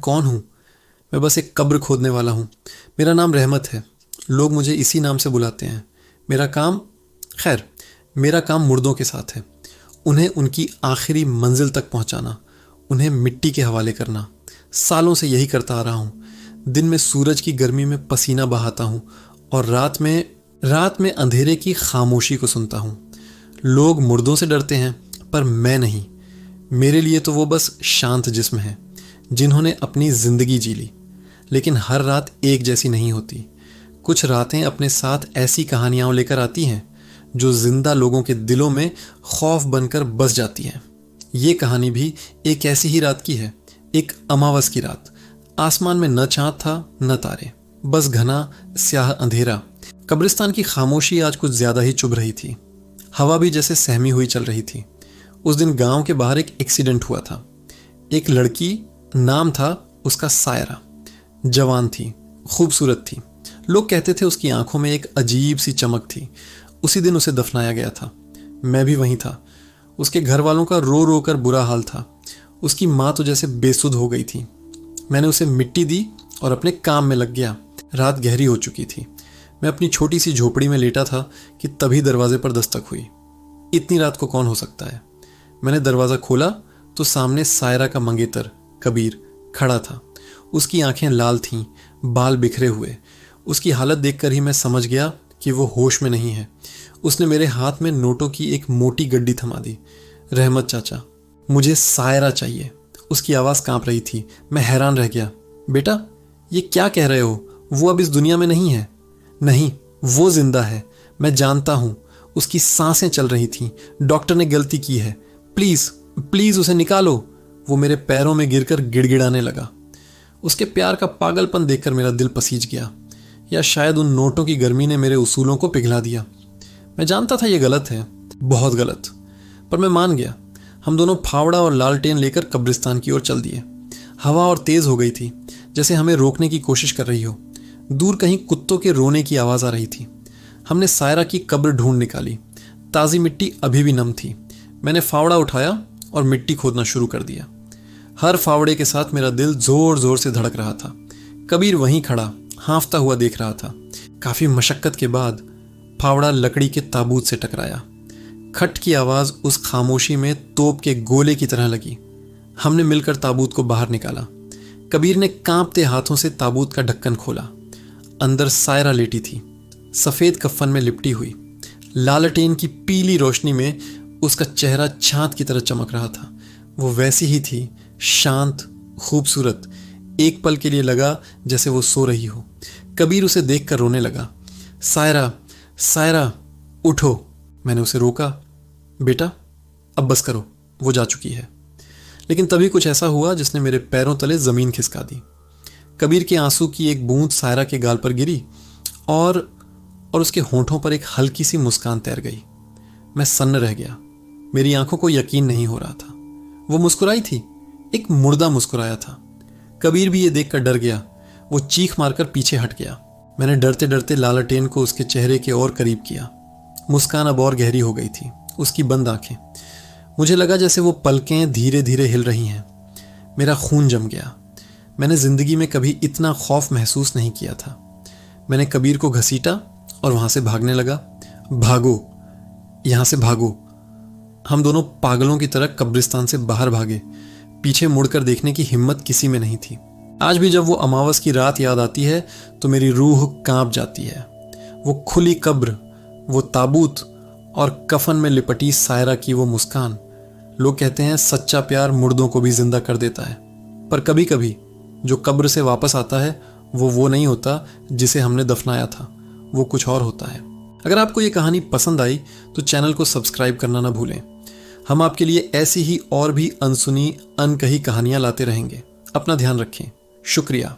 कौन हूँ? मैं बस एक कब्र खोदने वाला हूँ। मेरा नाम रहमत है, लोग मुझे इसी नाम से बुलाते हैं। मेरा काम मेरा काम मुर्दों के साथ है, उन्हें उनकी आखिरी मंजिल तक पहुँचाना, उन्हें मिट्टी के हवाले करना। सालों से यही करता आ रहा हूँ। दिन में सूरज की गर्मी में पसीना बहाता हूँ और रात में अंधेरे की खामोशी को सुनता हूँ। लोग मुर्दों से डरते हैं, पर मैं नहीं। मेरे लिए तो वो बस शांत जिस्म है जिन्होंने अपनी जिंदगी जी ली। लेकिन हर रात एक जैसी नहीं होती। कुछ रातें अपने साथ ऐसी कहानियां लेकर आती हैं जो जिंदा लोगों के दिलों में खौफ बनकर बस जाती हैं। ये कहानी भी एक ऐसी ही रात की है, एक अमावस की रात। आसमान में न चाँद था न तारे, बस घना स्याह अंधेरा। कब्रिस्तान की खामोशी आज कुछ ज्यादा ही चुभ रही थी। हवा भी जैसे सहमी हुई चल रही थी। उस दिन गांव के बाहर एक एक्सीडेंट हुआ था। एक लड़की, नाम था उसका सायरा, जवान थी, खूबसूरत थी। लोग कहते थे उसकी आंखों में एक अजीब सी चमक थी। उसी दिन उसे दफनाया गया था। मैं भी वहीं था। उसके घर वालों का रो रो कर बुरा हाल था। उसकी माँ तो जैसे बेसुध हो गई थी। मैंने उसे मिट्टी दी और अपने काम में लग गया। रात गहरी हो चुकी थी। मैं अपनी छोटी सी झोपड़ी में लेटा था कि तभी दरवाजे पर दस्तक हुई। इतनी रात को कौन हो सकता है? मैंने दरवाज़ा खोला तो सामने सायरा का मंगेतर कबीर खड़ा था। उसकी आंखें लाल थीं, बाल बिखरे हुए। उसकी हालत देखकर ही मैं समझ गया कि वो होश में नहीं है। उसने मेरे हाथ में नोटों की एक मोटी गड्डी थमा दी। रहमत चाचा, मुझे सायरा चाहिए। उसकी आवाज़ कांप रही थी। मैं हैरान रह गया। बेटा, ये क्या कह रहे हो? वो अब इस दुनिया में नहीं है। नहीं, वो जिंदा है। मैं जानता हूँ। उसकी सांसें चल रही थीं। डॉक्टर ने गलती की है। प्लीज़ प्लीज़ उसे निकालो। वो मेरे पैरों में गिरकर गिड़गिड़ाने लगा। उसके प्यार का पागलपन देखकर मेरा दिल पसीज गया, या शायद उन नोटों की गर्मी ने मेरे उसूलों को पिघला दिया। मैं जानता था ये गलत है, बहुत गलत, पर मैं मान गया। हम दोनों फावड़ा और लालटेन लेकर कब्रिस्तान की ओर चल दिए। हवा और तेज़ हो गई थी, जैसे हमें रोकने की कोशिश कर रही हो। दूर कहीं कुत्तों के रोने की आवाज़ आ रही थी। हमने सायरा की कब्र ढूंढ निकाली। ताज़ी मिट्टी अभी भी नम थी। मैंने फावड़ा उठाया और मिट्टी खोदना शुरू कर दिया। हर फावड़े के साथ मेरा दिल जोर जोर से धड़क रहा था। कबीर वहीं खड़ा हाँफता हुआ देख रहा था। काफ़ी मशक्क़त के बाद फावड़ा लकड़ी के ताबूत से टकराया। खट की आवाज़ उस खामोशी में तोप के गोले की तरह लगी। हमने मिलकर ताबूत को बाहर निकाला। कबीर ने कांपते हाथों से ताबूत का ढक्कन खोला। अंदर सायरा लेटी थी, सफ़ेद कफन में लिपटी हुई। लालटेन की पीली रोशनी में उसका चेहरा चाँद की तरह चमक रहा था। वो वैसी ही थी, शांत, खूबसूरत। एक पल के लिए लगा जैसे वो सो रही हो। कबीर उसे देखकर रोने लगा। सायरा, सायरा, उठो। मैंने उसे रोका। बेटा, अब बस करो, वो जा चुकी है। लेकिन तभी कुछ ऐसा हुआ जिसने मेरे पैरों तले ज़मीन खिसका दी। कबीर के आंसू की एक बूंद सायरा के गाल पर गिरी और उसके होंठों पर एक हल्की सी मुस्कान तैर गई। मैं सन्न रह गया। मेरी आंखों को यकीन नहीं हो रहा था। वो मुस्कुराई थी, एक मुर्दा मुस्कुराया था। कबीर भी ये देखकर डर गया। वो चीख मारकर पीछे हट गया। मैंने डरते डरते लालटेन को उसके चेहरे के और करीब किया। मुस्कान अब और गहरी हो गई थी, उसकी बंद आंखें। मुझे लगा जैसे वो पलकें धीरे धीरे हिल रही हैं। मेरा खून जम गया। मैंने ज़िंदगी में कभी इतना खौफ महसूस नहीं किया था। मैंने कबीर को घसीटा और वहाँ से भागने लगा। भागो, यहाँ से भागो। हम दोनों पागलों की तरह कब्रिस्तान से बाहर भागे। पीछे मुड़कर देखने की हिम्मत किसी में नहीं थी। आज भी जब वो अमावस की रात याद आती है तो मेरी रूह कांप जाती है। वो खुली कब्र, वो ताबूत और कफन में लिपटी सायरा की वो मुस्कान। लोग कहते हैं सच्चा प्यार मुर्दों को भी जिंदा कर देता है, पर कभी कभी जो कब्र से वापस आता है वो नहीं होता जिसे हमने दफनाया था, वो कुछ और होता है। अगर आपको ये कहानी पसंद आई तो चैनल को सब्सक्राइब करना ना भूलें। हम आपके लिए ऐसी ही और भी अनसुनी, अनकही कहानियाँ लाते रहेंगे। अपना ध्यान रखें। शुक्रिया।